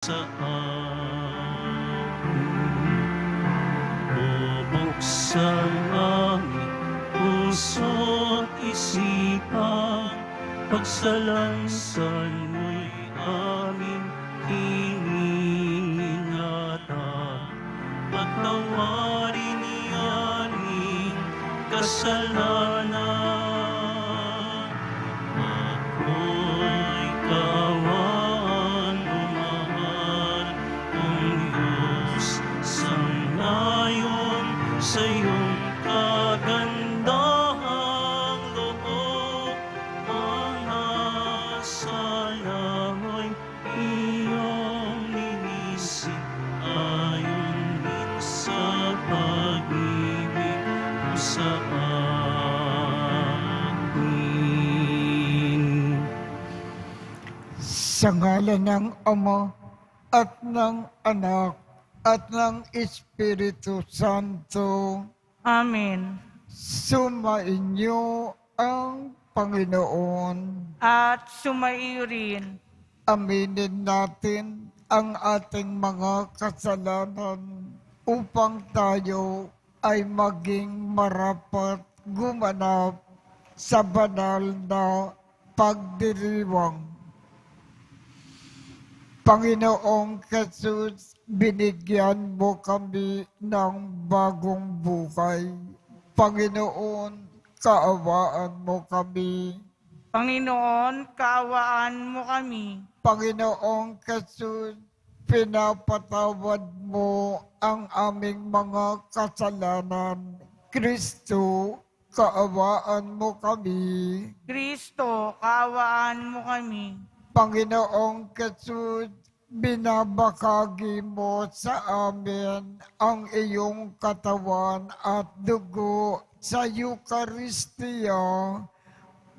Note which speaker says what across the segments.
Speaker 1: sa amin. Bubuksan aming puso't isipan, pagsalansan mo'y aming iningatan. Patawarin aming kasalanan. Ako'y kaawaan mo, mahal kong Diyos, sangayon sa iyong kagandahang loob. Mga sala mo'y iyong ninisip, ayon din sa pag-ibig mo sa amin.
Speaker 2: Sa ngalan ng Ama at ng Anak at ng Espiritu Santo,
Speaker 3: Amen.
Speaker 2: sumainyo ang Panginoon.
Speaker 3: At sumaiyo rin.
Speaker 2: Aminin natin ang ating mga kasalanan upang tayo ay maging marapat gumanap sa banal na pagdiriwang. Panginoong Jesus, binigyan mo kami ng bagong buhay. Panginoon, kaawaan mo kami.
Speaker 3: Panginoon, kaawaan mo kami.
Speaker 2: Panginoong Jesus, pinapatawad mo ang aming mga kasalanan. Kristo, kaawaan mo kami.
Speaker 3: Kristo, kaawaan mo kami.
Speaker 2: Panginoong Jesus, binabakagi mo sa amin ang iyong katawan at dugo sa Eucharistia.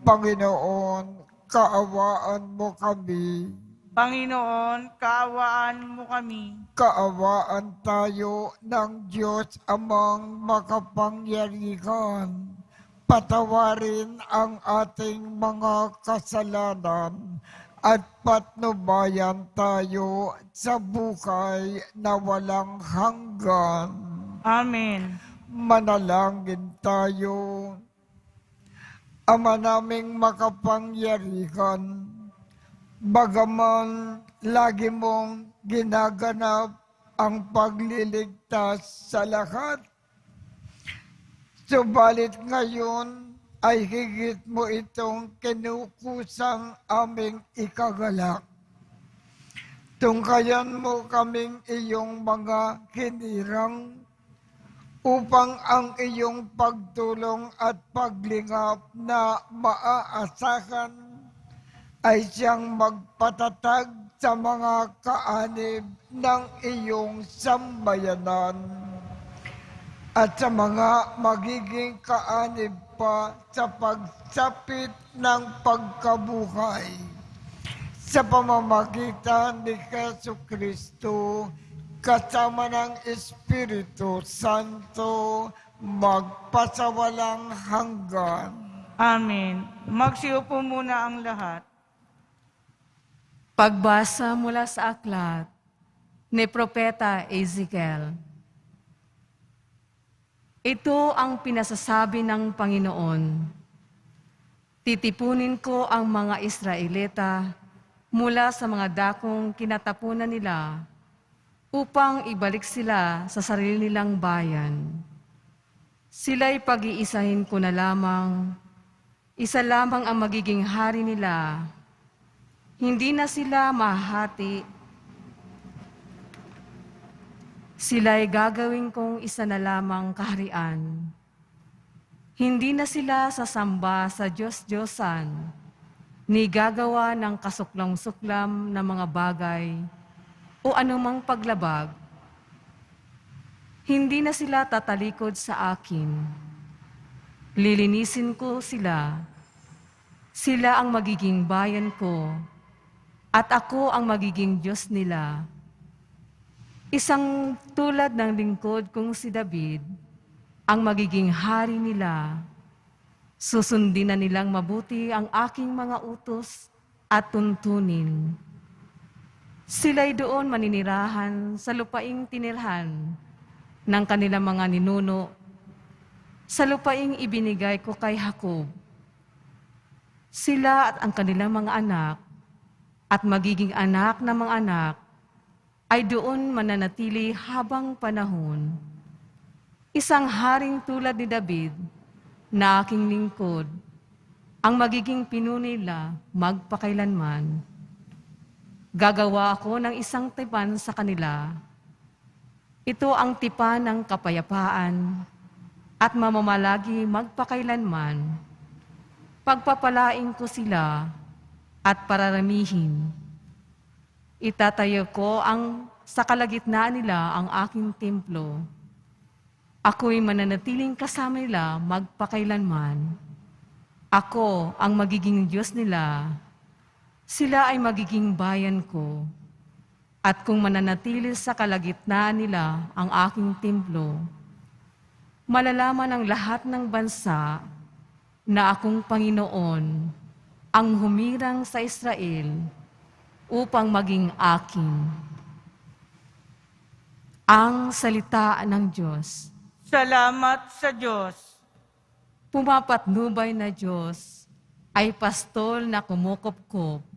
Speaker 2: Panginoon, kaawaan mo kami.
Speaker 3: Panginoon, kaawaan mo kami.
Speaker 2: Kaawaan tayo ng Diyos Amang makapangyarihan. Patawarin ang ating mga kasalanan at patnubayan tayo sa buhay na walang hanggan.
Speaker 3: Amen.
Speaker 2: Manalangin tayo. Ama naming makapangyarihan, bagaman lagi mong ginaganap ang pagliligtas sa lahat, subalit ngayon ay higit mo itong kinukusang aming ikagalak. Tungkayan mo kaming iyong mga hinirang upang ang iyong pagtulong at paglingap na maaasahan ay siyang magpatatag sa mga kaanib ng iyong sambayanan at sa mga magiging kaanib pa sa pagsapit ng pagkabuhay. Sa pamamagitan ni Jesucristo, kasama ng Espiritu Santo, magpasawalang hanggan.
Speaker 3: Amen. Magsiupo muna ang lahat.
Speaker 4: Pagbasa mula sa aklat ni Propeta Ezekiel. Ito ang pinasasabi ng Panginoon. Titipunin ko ang mga Israelita mula sa mga dakong kinatapunan nila upang ibalik sila sa sarili nilang bayan. Sila'y pag-iisahin ko na lamang, isa lamang ang magiging hari nila. Hindi na sila mahati. Sila'y gagawin kong isa na lamang kaharian. Hindi na sila sasamba sa Diyos-Diyosan, ni gagawa ng kasuklam-suklam na mga bagay o anumang paglabag. Hindi na sila tatalikod sa akin. Lilinisin ko sila. Sila ang magiging bayan ko, at ako ang magiging Diyos nila. Isang tulad ng lingkod kong si David, ang magiging hari nila. Susundin na nilang mabuti ang aking mga utos at tuntunin. Sila'y doon maninirahan sa lupaing tinirhan ng kanilang mga ninuno, sa lupaing ibinigay ko kay Jacob. Sila at ang kanilang mga anak at magiging anak ng mga anak ay doon mananatili habang panahon. Isang haring tulad ni David na aking lingkod, ang magiging pinuno nila magpakailanman. Gagawa ako ng isang tipan sa kanila. Ito ang tipan ng kapayapaan at mamamalagi magpakailanman. Pagpapalain ko sila at pararamihin. Itatayo ko sa kalagitnaan nila ang aking templo. Ako'y mananatiling kasama nila magpakailanman. Ako ang magiging Diyos nila. Sila ay magiging bayan ko. At kung mananatili sa kalagitnaan nila ang aking templo, malalaman ng lahat ng bansa na akong Panginoon ang humirang sa Israel upang maging akin. Ang salita ng Diyos.
Speaker 3: Salamat sa Diyos.
Speaker 4: Pumapatnubay na Diyos ay pastol na kumukupkup.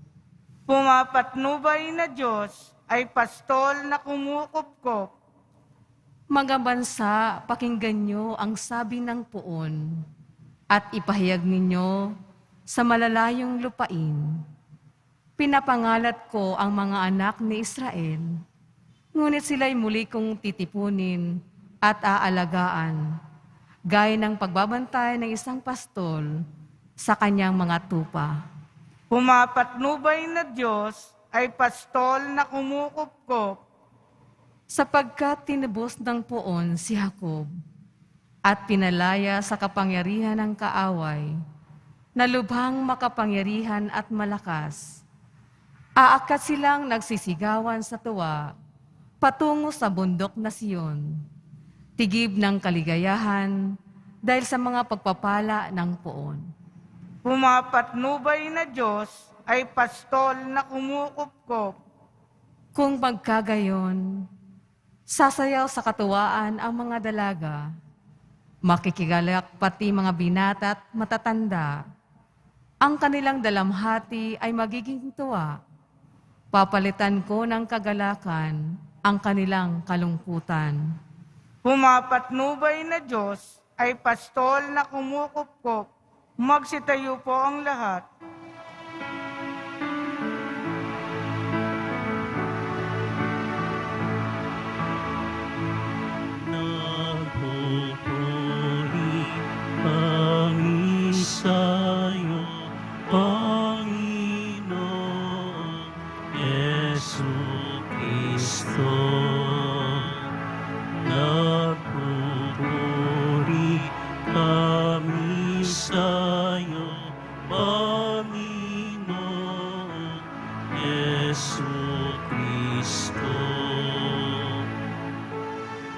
Speaker 3: Pumapatnubay na Diyos ay pastol na kumukupkop.
Speaker 4: Mga bansa, pakinggan niyo ang sabi ng puon at ipahayag ninyo sa malalayong lupain. Pinapangalat ko ang mga anak ni Israel, ngunit sila'y muli kong titipunin at aalagaan, gaya ng pagbabantay ng isang pastol sa kanyang mga tupa.
Speaker 3: Pumapatnubay na Diyos ay pastol na kumukupkop.
Speaker 4: Sapagkat tinubos ng puon si Jacob at pinalaya sa kapangyarihan ng kaaway, na lubhang makapangyarihan at malakas. Aakat silang nagsisigawan sa tuwa patungo sa bundok na Siyon, tigib ng kaligayahan dahil sa mga pagpapala ng puon.
Speaker 3: Pumapatnubay na Diyos ay pastol na kumukupkop.
Speaker 4: Kung magkagayon, sasayaw sa katuwaan ang mga dalaga, makikigalak pati mga binata at matatanda. Ang kanilang dalamhati ay magiging tuwa. Papalitan ko ng kagalakan ang kanilang kalungkutan.
Speaker 3: Pumapatnubay na Diyos ay pastol na kumukupkop. Magsitayo po ang lahat.
Speaker 1: Nagpupuri kami sa'yo, Panginoon Jesucristo. Nagpupuri kami sa'yo, Panginoon Jesucristo.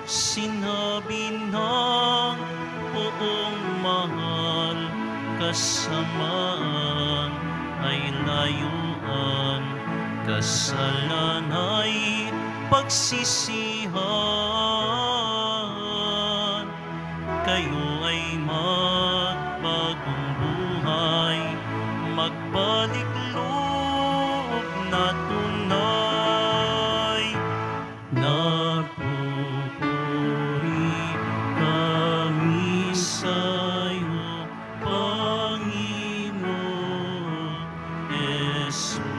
Speaker 1: Sinabi ng buong mahal, kasamaan ay layuan, kasalan ay pagsisihan. Kayo ay magbagong buhay, magbalik loob na tunay. Nagpupuri kami sa'yo, Panginoon Jesucristo.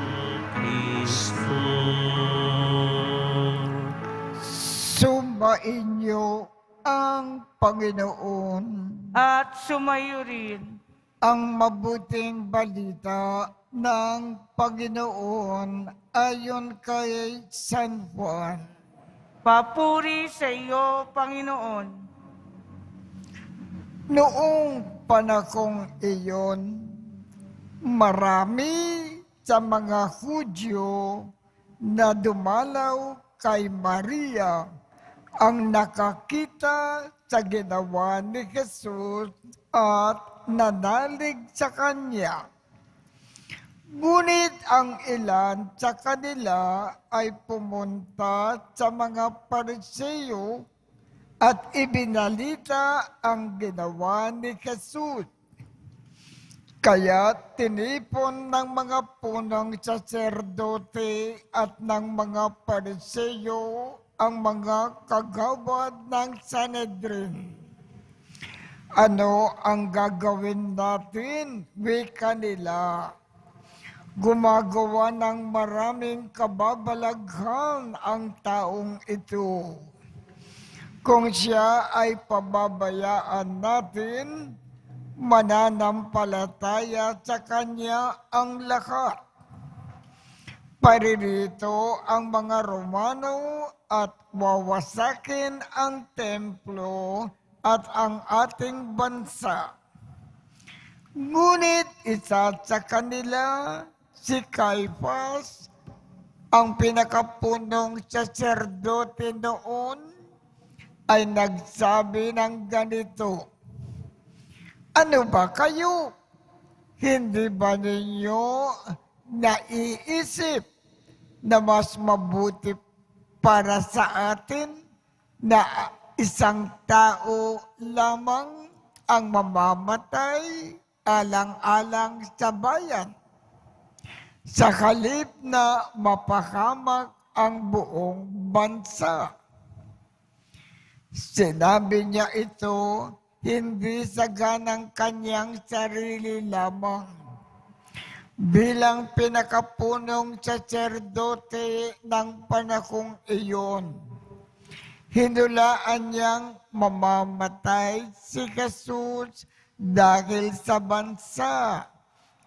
Speaker 2: Sumainyo ang Panginoon.
Speaker 3: At sumayo rin
Speaker 2: Ang mabuting balita ng Panginoon ayon kay San Juan.
Speaker 3: papuri sa iyo, Panginoon.
Speaker 2: Noong panahong iyon, marami sa mga Hudyo na dumalaw kay Maria ang nakakita sa ginawa ni Jesus at nanalig sa kanya. Ngunit ang ilan sa kanila ay pumunta sa mga Pariseo at ibinalita ang ginawa ni Jesus. Kaya tinipon ng mga punong saserdote at ng mga Pariseo ang mga kagawad ng Sanhedrin. Ano ang gagawin natin? Wika nila. Gumagawa ng maraming kababalaghan ang taong ito. Kung siya ay pababayaan natin, mananampalataya sa kanya ang lahat. Paririto ang mga Romano at wawasakin ang templo at ang ating bansa. Ngunit isa sa kanila, si Caiphas, ang pinakapunong saserdote noon, ay nagsabi ng ganito, "Ano ba kayo? Hindi ba ninyo naiisip na mas mabuti para sa atin na isang tao lamang ang mamamatay alang-alang sa bayan, sa halip na mapahamak ang buong bansa?" Sinabi niya ito hindi sa ganang kanyang sarili lamang. Bilang pinakapunong saserdote ng panahong iyon, hinulaan niyang mamamatay si Jesus dahil sa bansa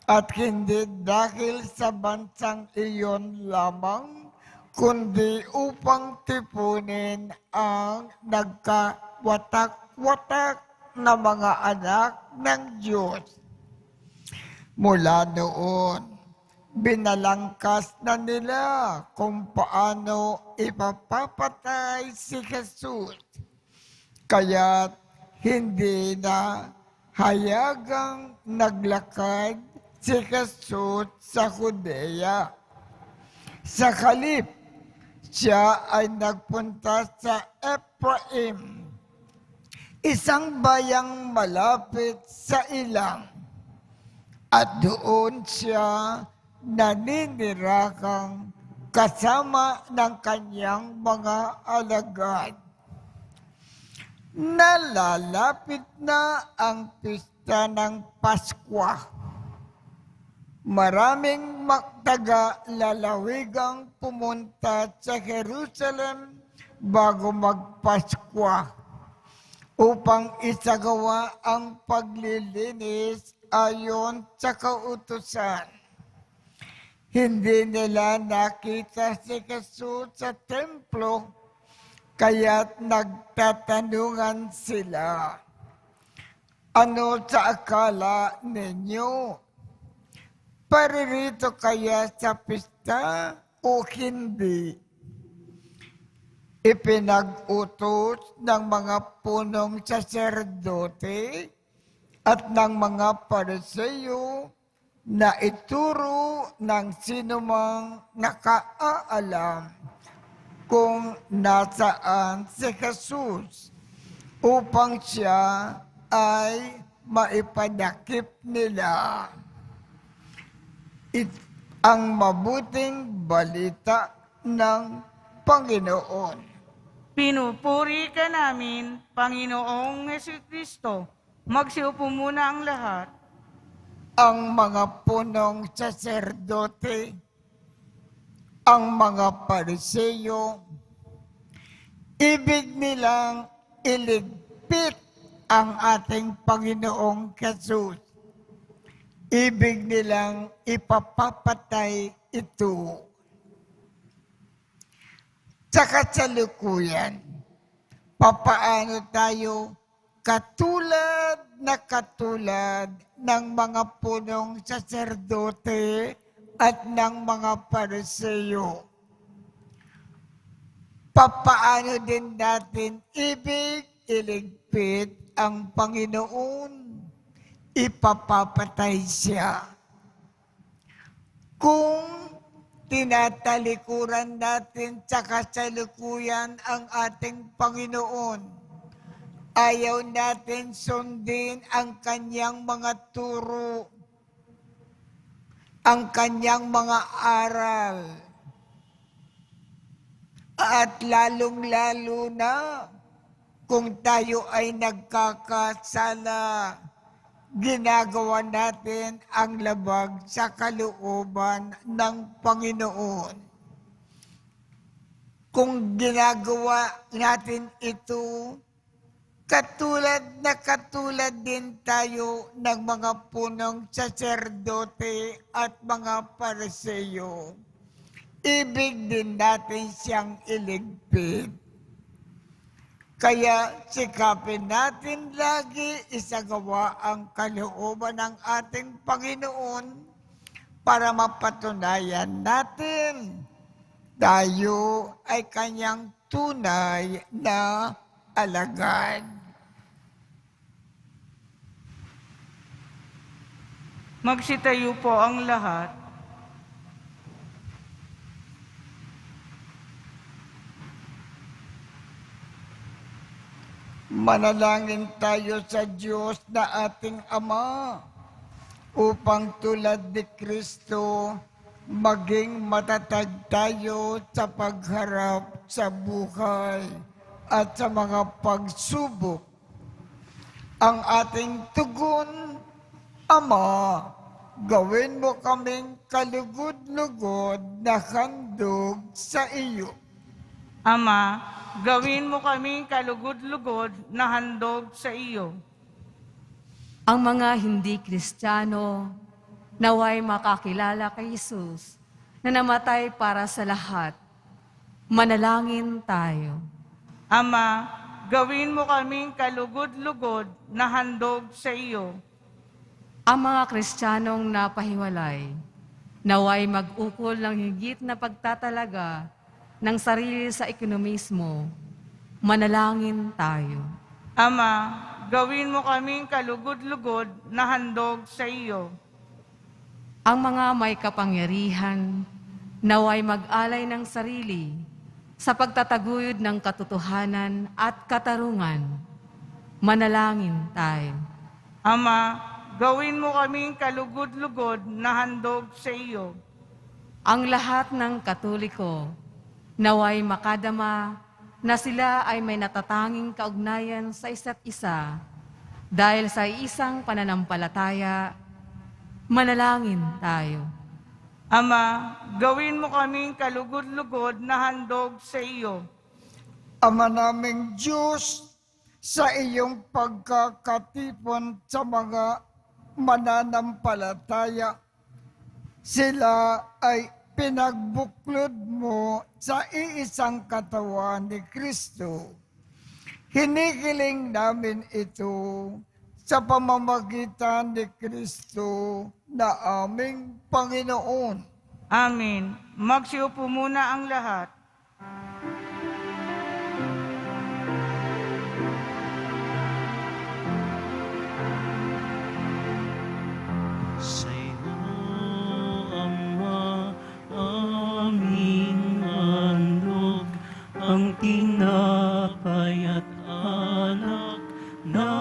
Speaker 2: at hindi dahil sa bansang iyon lamang, kundi upang tipunin ang nagkawatak-watak na mga anak ng Diyos. Mula noon, binalangkas na nila kung paano ipapapatay si Jesus. Kaya't hindi na hayagang naglakad si Jesus sa Judea. Sa halip, siya ay nagpunta sa Ephraim, isang bayang malapit sa ilang, at doon siya naninirahan kasama ng kanyang mga alagad. Nalalapit na ang pista ng Paskwa. Maraming taga-lalawigang pumunta sa Jerusalem bago magpaskwa upang isagawa ang paglilinis ayon sa kautusan. Hindi nila nakita si Jesus sa templo, kaya't nagtatanungan sila, "Ano sa akala ninyo? Paririto kaya sa pista o hindi?" Ipinag-utos ng mga punong saserdote at ng mga Pariseo na ituro ng sinumang nakaalam kung nasaan si Jesus upang siya ay maipadakip nila. Ang mabuting balita ng Panginoon.
Speaker 3: Pinupuri ka namin, Panginoong Jesucristo. Magsiupo muna ang lahat.
Speaker 2: Ang mga punong saserdote, ang mga Pariseo, ibig nilang iligpit ang ating Panginoong Jesus. Ibig nilang ipapapatay ito. Sa kasalukuyan, papaano tayo katulad ng mga punong saserdote at ng mga Pariseo? Papaano din natin ibig iligpit ang Panginoon? Ipapapatay siya. Kung tinatalikuran natin sa kasalukuyan ang ating Panginoon, ayaw natin sundin ang kanyang mga turo, ang kanyang mga aral, at lalong-lalo na kung tayo ay nagkakasala, ginagawa natin ang labag sa kalooban ng Panginoon. Kung ginagawa natin ito, katulad din tayo ng mga punong saserdote at mga Pariseo, ibig din natin siyang iligpit. Kaya sikapin natin lagi isagawa ang kalooban ng ating Panginoon para mapatunayan natin tayo ay kanyang tunay na alagad.
Speaker 3: Magsitayo po ang lahat.
Speaker 2: Manalangin tayo sa Diyos na ating Ama upang tulad ni Kristo maging matatag tayo sa pagharap sa buhay at sa mga pagsubok. Ang ating tugon, Ama, gawin mo kaming kalugod-lugod na handog sa iyo.
Speaker 3: Ama, gawin mo kaming kalugod-lugod na handog sa iyo.
Speaker 4: Ang mga hindi Kristiyano naway makakilala kay Jesus na namatay para sa lahat. Manalangin tayo.
Speaker 3: Ama, gawin mo kaming kalugod-lugod na handog sa iyo.
Speaker 4: Ang mga Kristiyanong napahiwalay naway mag-ukol ng higit na pagtatalaga ng sarili sa ekonomismo. Manalangin tayo.
Speaker 3: Ama, gawin mo kaming kalugod-lugod na handog sa iyo.
Speaker 4: Ang mga may kapangyarihan naway mag-alay ng sarili sa pagtataguyod ng katotohanan at katarungan. Manalangin tayo.
Speaker 3: Ama, gawin mo kaming kalugod-lugod na handog sa iyo.
Speaker 4: Ang lahat ng Katoliko naway makadama na sila ay may natatanging kaugnayan sa isa't isa dahil sa isang pananampalataya. Manalangin tayo.
Speaker 3: Ama, gawin mo kaming kalugod-lugod na handog sa iyo.
Speaker 2: Ama naming Diyos, sa iyong pagkakatipon sa mga mananampalataya, sila ay pinagbuklod mo sa iisang katawan ni Kristo. Hinihiling namin ito sa pamamagitan ni Kristo na aming Panginoon.
Speaker 3: Amen. Magsiupo muna ang lahat.
Speaker 1: Sa iyo, Ama, aming handog, ang tinapay at alak na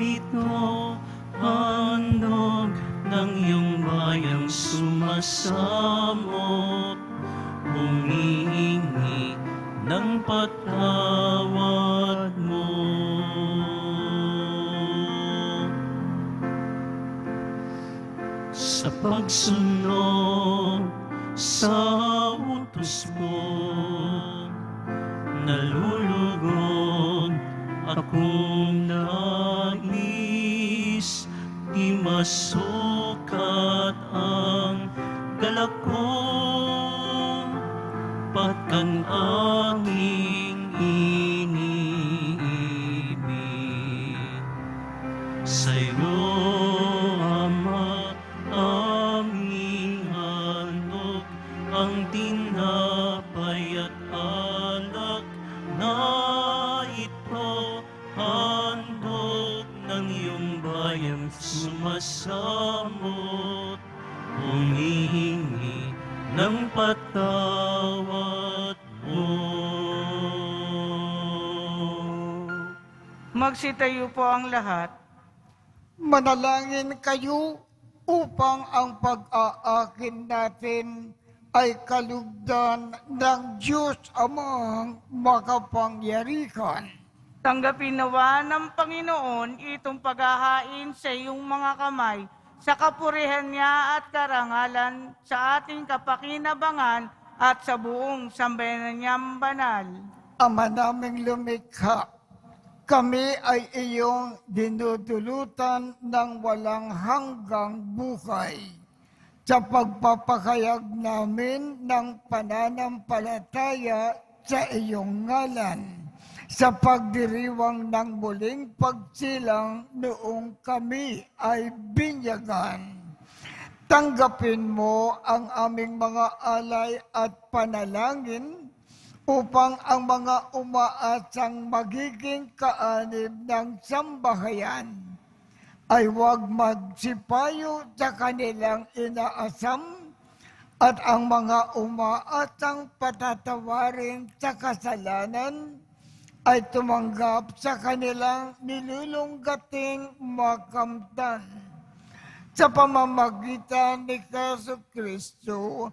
Speaker 1: ito, handog ng iyong bayang sumasamot, humihingi ng patawad mo. Sa pagsunod sa utos mo, nalulugod akong nais, di masukat ang galak ko, patang aking iniibig. Sa'yo, Ama, aming handog, ang tinapay at alak na ito, handog ng iyong bayang sumasamot, humihingi ng patawad mo.
Speaker 3: Magsitayo po ang lahat.
Speaker 2: Manalangin kayo upang ang pag-aakin natin ay kalugdan ng Diyos Amang makapangyarihan.
Speaker 3: Tanggapin nawa ng Panginoon itong paghahain sa iyong mga kamay sa kapurihan niya at karangalan sa ating kapakinabangan at sa buong sambayanan niyang banal.
Speaker 2: Ama naming lumikha, kami ay iyong dinudulutan ng walang hanggang buhay. Sa pagpapakayag namin ng pananampalataya sa iyong ngalan, sa pagdiriwang ng muling pagsilang noong kami ay binyagan. Tanggapin mo ang aming mga alay at panalangin upang ang mga umaasang magiging kaanib ng sambahayan ay huwag magsipayo sa kanilang inaasam at ang mga umaasang patatawarin sa kasalanan ay tumanggap sa kanilang nilulunggating makamtan. Sa pamamagitan ni Jesucristo,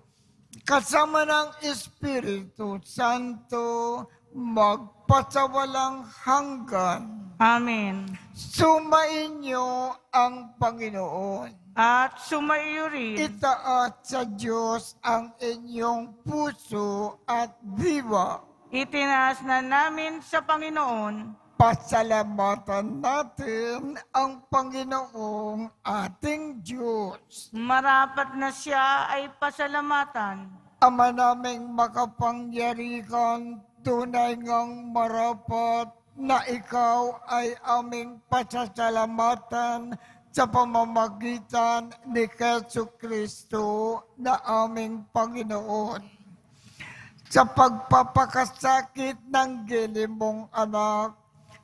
Speaker 2: kasama ng Espiritu Santo, magpasawalang hanggan.
Speaker 3: Amen.
Speaker 2: Sumainyo ang Panginoon.
Speaker 3: At sumaiyo rin.
Speaker 2: Itaat sa Diyos ang inyong puso at diwa.
Speaker 3: Itinaas na namin sa Panginoon.
Speaker 2: Pasalamatan natin ang Panginoong ating Diyos.
Speaker 3: Marapat na siya ay pasalamatan.
Speaker 2: Ama naming makapangyarihan, tunay ngang marapat na ikaw ay aming pasasalamatan sa pamamagitan ni Jesucristo na aming Panginoon. Sa pagpapakasakit ng gilim mong anak,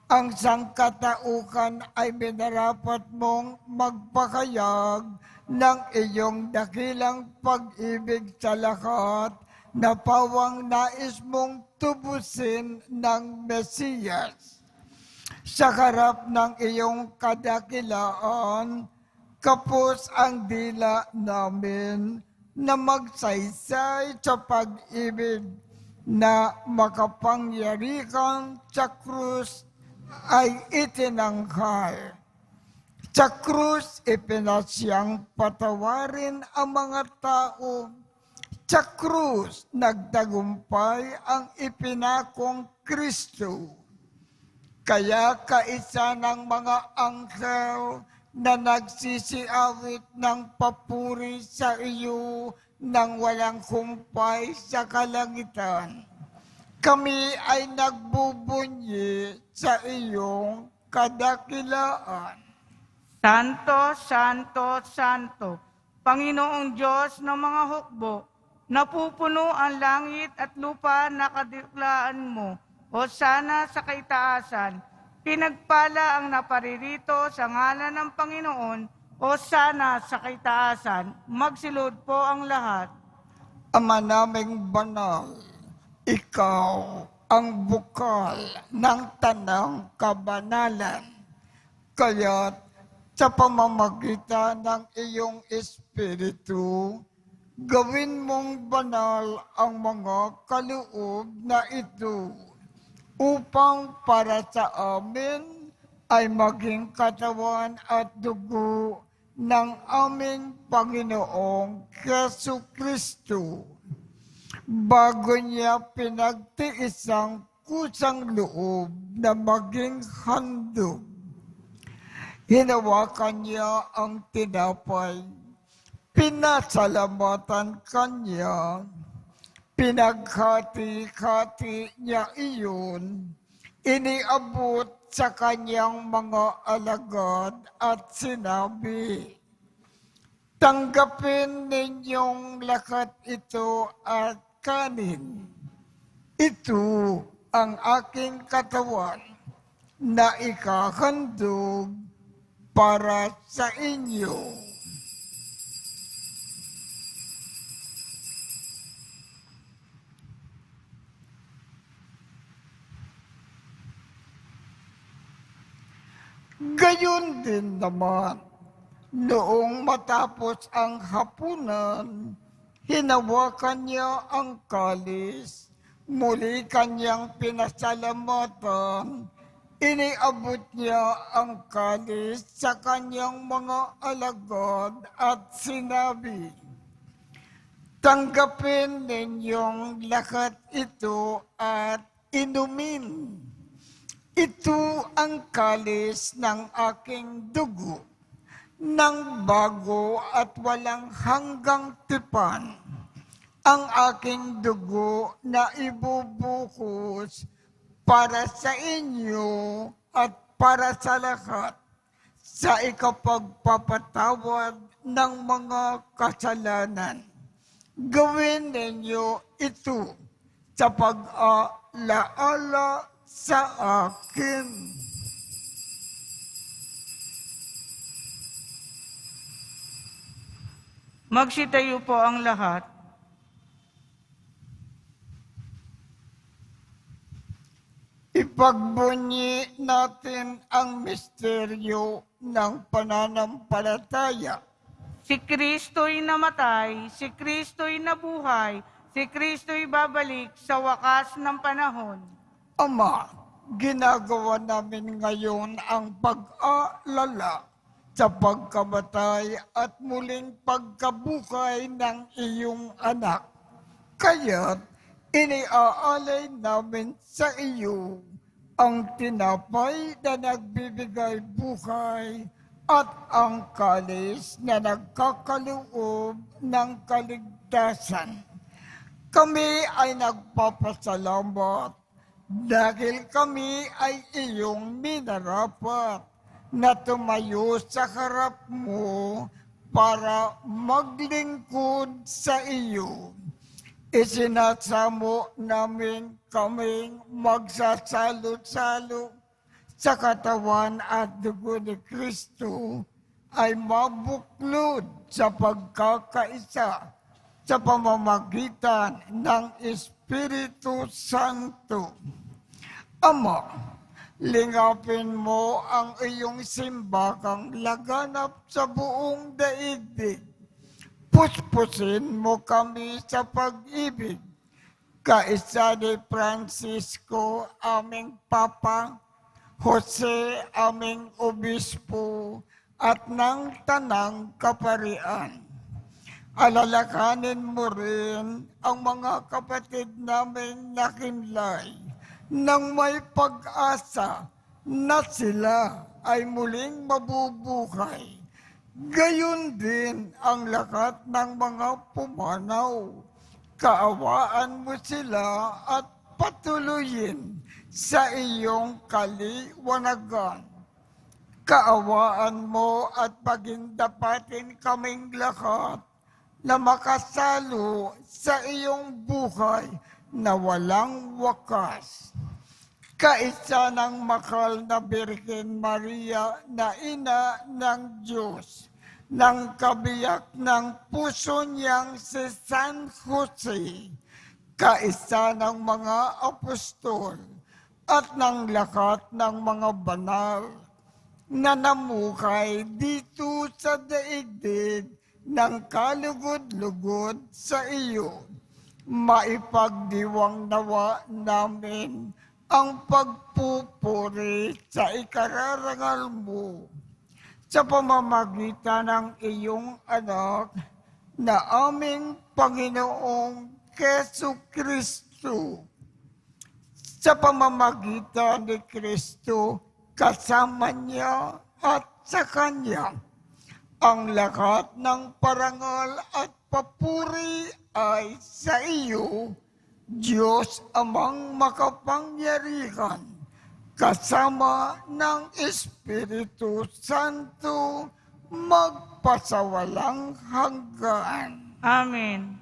Speaker 2: ang sangkatauhan ay minarapat mong magpakayag ng iyong dakilang pag-ibig sa lahat na pawang nais mong tubusin ng Mesiyas. Sa harap ng iyong kadakilaan, kapos ang dila namin na magsaysay sa pag-ibig na makapangyarihan sa krus ay itinanghal. Sa krus, ipinasyang patawarin ang mga tao. Sa krus, nagtagumpay ang ipinakong Kristo. Kaya kaisa ng mga anghel na nagsisiawit ng papuri sa iyo nang walang humpay sa kalangitan. Kami ay nagbubunyi sa iyong kadakilaan.
Speaker 3: Santo, Santo, Santo, Panginoong Diyos ng mga hukbo, napupuno ang langit at lupa na kadiklaan mo, o sana sa kaitaasan. Pinagpala ang naparirito sa ngalan ng Panginoon, o sana sa kaitaasan. Magsilod po ang lahat.
Speaker 2: Ama naming banal, ikaw ang bukal ng tanang kabanalan. Kaya't sa pamamagitan ng iyong Espiritu, gawin mong banal ang mga kaloob na ito upang para sa amin ay maging katawan at dugo ng aming Panginoong Jesucristo. Bago niya pinagtiis ang kusang loob na maging handog, hinawakan niya ang tinapay, pinasalamatan kanya, pinaghati-hati niya iyon, iniabot sa kanyang mga alagad at sinabi, "Tanggapin ninyong lahat ito at kanin. Ito ang aking katawan na ikahandog para sa inyo." Gayon din naman, noong matapos ang hapunan, hinawakan niya ang kalis, muli kanyang pinasalamatan, iniabot niya ang kalis sa kanyang mga alagad at sinabi, "Tanggapin ninyong lahat ito at inumin. Ito ang kalis ng aking dugo, ng bago at walang hanggang tipan. Ang aking dugo na ibubuhos para sa inyo at para sa lahat sa ikapagpapatawad ng mga kasalanan. Gawin ninyo ito sa pag-alaala sa akin."
Speaker 3: Magsitayo po ang lahat.
Speaker 2: Ipagbunyi natin ang misteryo ng pananampalataya.
Speaker 3: Si Kristo'y namatay, si Kristo'y nabuhay, si Kristo'y babalik sa wakas ng panahon.
Speaker 2: Ama, ginagawa namin ngayon ang pag-aalala sa pagkamatay at muling pagkabuhay ng iyong anak. Kaya't iniaalay namin sa iyo ang tinapay na nagbibigay buhay at ang kalis na nagkakaloob ng kaligtasan. Kami ay nagpapasalamat dahil kami ay iyong minarapat na tumayo sa harap mo para maglingkod sa iyo. Isinasamo namin kaming magsasalo-salo sa katawan at dugo ni Kristo ay mabuklod sa pagkakaisa sa pamamagitan ng Espiritu Santo. Ama, lingapin mo ang iyong simbakang laganap sa buong daigdig. Puspusin mo kami sa pag-ibig. Kaisa ni Francisco, aming Papa, Jose, aming Obispo, at ng Tanang Kaparian. Alalakanin mo rin ang mga kapatid naming nakinlay nang may pag-asa na sila ay muling mabubuhay. Gayon din ang lahat ng mga pumanaw. Kaawaan mo sila at patuloyin sa iyong kaliwanagan. Kaawaan mo at pagindapatin kaming lahat na makasalo sa iyong buhay na walang wakas. Kaisa ng mahal na Birhen Maria na ina ng Diyos, ng kabiyak ng puso niyang si San Jose, kaisa ng mga apostol at ng lahat ng mga banal na namuhay dito sa daigdig ng kalugod-lugod sa iyo. Maipagdiwang nawa namin ang pagpupuri sa ikararangal mo sa pamamagitan ng iyong anak na aming Panginoong Jesucristo. Sa pamamagitan ni Kristo, kasama niya at sa Kanya, ang lahat ng parangal at papuri ay sa iyo, Diyos Amang makapangyarihan, kasama ng Espiritu Santo, magpasawalang hanggan.
Speaker 3: Amen.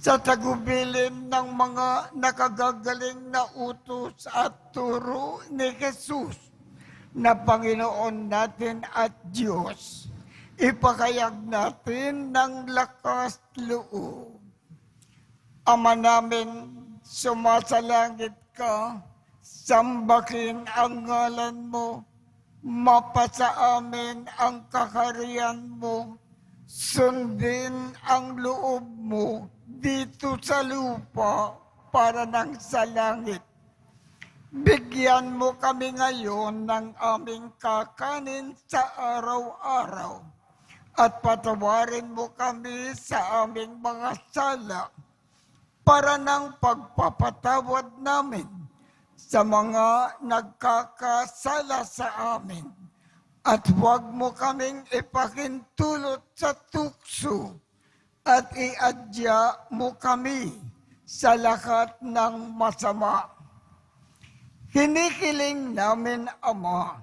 Speaker 2: Sa tagubilin ng mga nakagagaling na utos at turo ni Jesus na Panginoon natin at Diyos, ipakayag natin ng lakas loob. Ama namin, sumasalangit ka, Sambahin ang ngalan mo, mapasa amin ang kaharian mo, sundin ang loob mo dito sa lupa para nang sa langit. Bigyan mo kami ngayon ng aming kakanin sa araw-araw at patawarin mo kami sa aming mga sala para ng pagpapatawad namin sa mga nagkakasala sa amin. At huwag mo kaming ipakintulot sa tukso at iadya mo kami sa lahat ng masama. Hinihiling namin, Ama,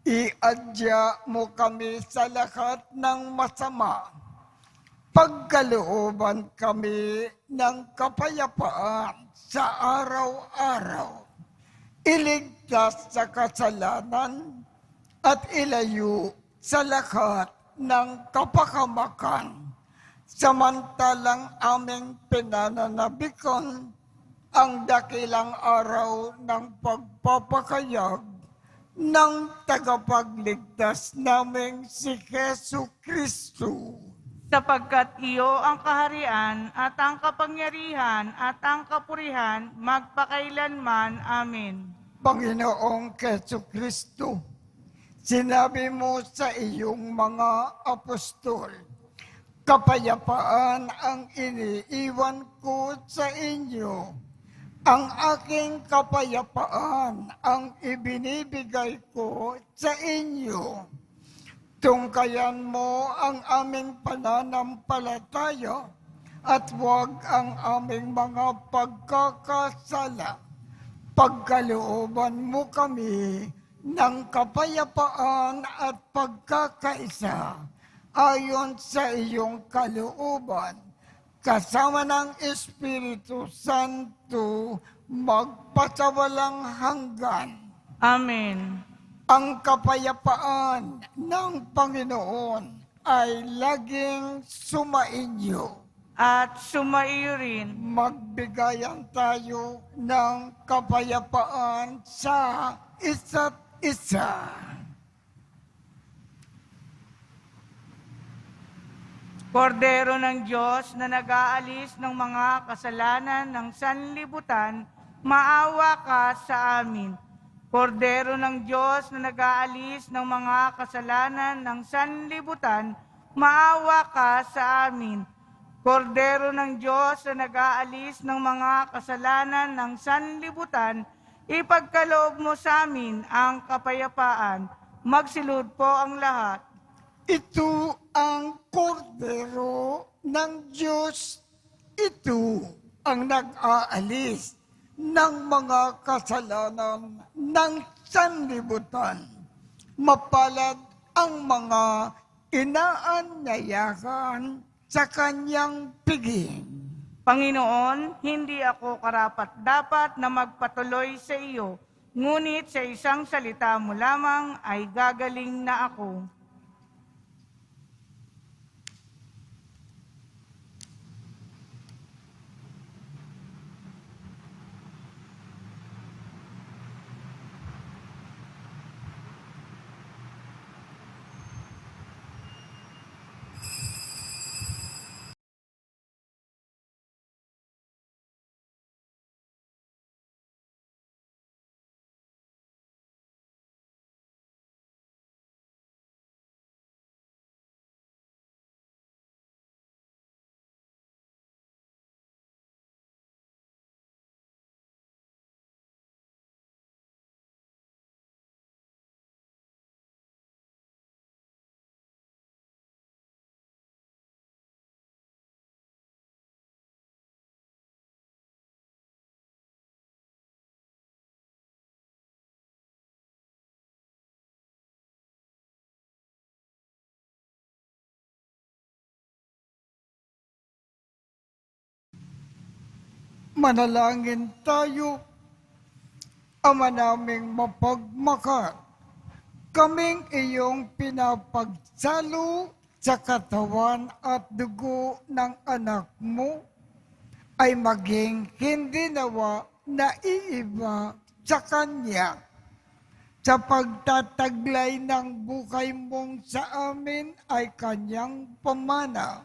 Speaker 2: iadya mo kami sa lahat ng masama. Pagkalooban kami ng kapayapaan sa araw-araw. Iligtas sa kasalanan at ilayo sa lahat ng kapahamakan. Samantalang aming pinananabikan ang dakilang araw ng pagpapakayag ng tagapagligtas naming si Jesu Kristo.
Speaker 3: Sapagkat iyo ang kaharian at ang kapangyarihan at ang kapurihan magpakailanman. Amen.
Speaker 2: Panginoong Jesu Kristo, sinabi mo sa iyong mga apostol, kapayapaan ang iniiwan ko sa inyo. Ang aking kapayapaan ang ibinibigay ko sa inyo. Tungkayan mo ang aming pananampalataya at huwag ang aming mga pagkakasala. Pagkalooban mo kami ng kapayapaan at pagkakaisa ayon sa iyong kalooban, kasama ng Espiritu Santo, magpasawalang hanggan.
Speaker 3: Amen.
Speaker 2: Ang kapayapaan ng Panginoon ay laging sumainyo.
Speaker 3: At sumaiyo rin.
Speaker 2: Magbigayan tayo ng kapayapaan sa isa't isa.
Speaker 3: Kordero ng Diyos na nag-aalis ng mga kasalanan ng sanlibutan, maawa ka sa amin. Kordero ng Diyos na nag-aalis ng mga kasalanan ng sanlibutan, maawa ka sa amin. Kordero ng Diyos na nag-aalis ng mga kasalanan ng sanlibutan, ipagkaloob mo sa amin ang kapayapaan. Magsilud po ang lahat.
Speaker 2: Ito ang kordero ng Diyos. Ito ang nag-aalis ng mga kasalanan ng sanlibutan. Mapalad ang mga inaanyayahan sa kanyang piging.
Speaker 3: Panginoon, hindi ako karapat-dapat na magpatuloy sa iyo, ngunit sa isang salita mo lamang ay gagaling na ako.
Speaker 2: Manalangin tayo. Ama naming mapagmahal, kaming iyong pinapagsalo sa katawan at dugo ng anak mo ay maging hindi nawa naiiba sa Kanya sa pagtataglay ng buhay mong sa amin ay Kanyang pamana.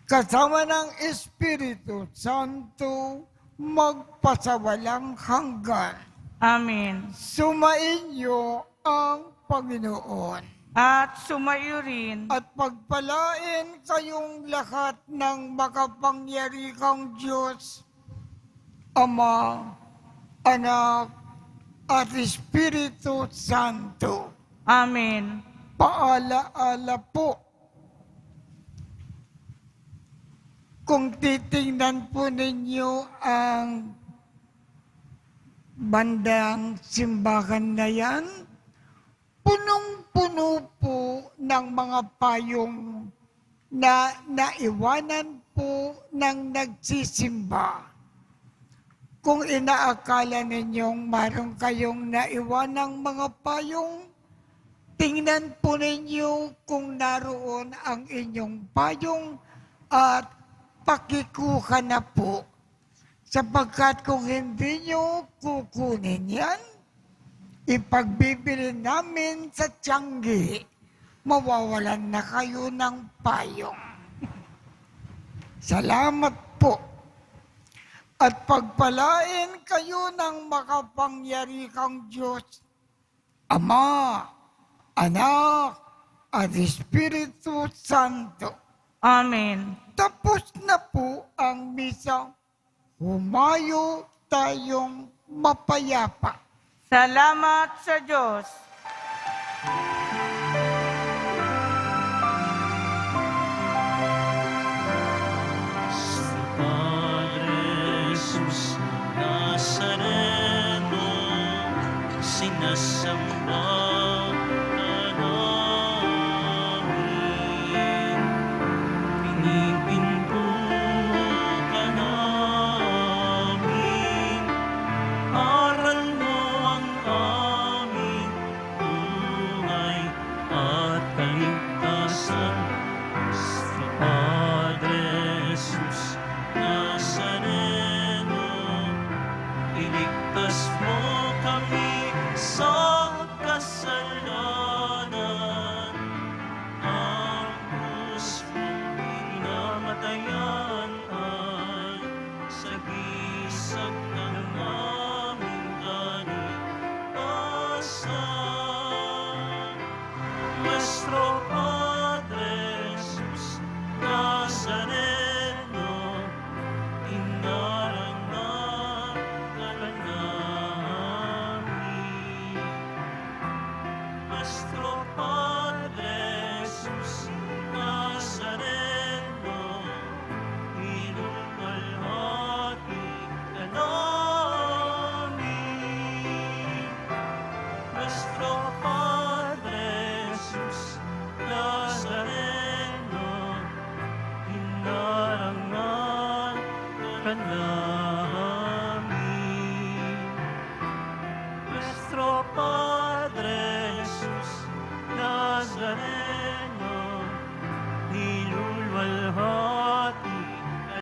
Speaker 2: Kasama ng Espiritu Santo, magpasawalang hanggan.
Speaker 3: Amen.
Speaker 2: Sumainyo ang Panginoon.
Speaker 3: At sumayo rin
Speaker 2: At pagpalain kayong lahat ng makapangyarihang Diyos, Ama, Anak, at Espiritu Santo.
Speaker 3: Amen.
Speaker 2: Paalaala po. Kung titingnan po ninyo ang bandang simbahan na yan, punong-puno po ng mga payong na naiwanan po ng nagsisimba. Kung inaakala ninyong maroon kayong naiwanang mga payong, tingnan po ninyo kung naroon ang inyong payong at pakikuha na po. Sapagkat kung hindi nyo kukunin yan, ipagbibili namin sa Tiangge, mawawalan na kayo ng payong. Salamat po. At pagpalain kayo ng makapangyarihang Diyos, Ama, Anak, at Espiritu Santo.
Speaker 3: Amen.
Speaker 2: Tapos na po ang misa. Humayo tayong mapayapa.
Speaker 3: Salamat sa Diyos.
Speaker 1: Padre Jesus Nazareno, sinasamba ka namin. Pinipinto ka namin. Aral mo ang aming buhay at kaligtasan. Sa Padre Jesus Nazareno, iligtas mo kami sa kasalanan. Ang krus mong pinamatayan ay sagisag ng aming kaligtasan. Nuestro Padre Jesus Nazareno, inarangal ka namin. Nuestro Padre Jesus Nazareno, inumalhati ka namin. Nuestro Padre Jesus Nazareno, inarangal ka namin.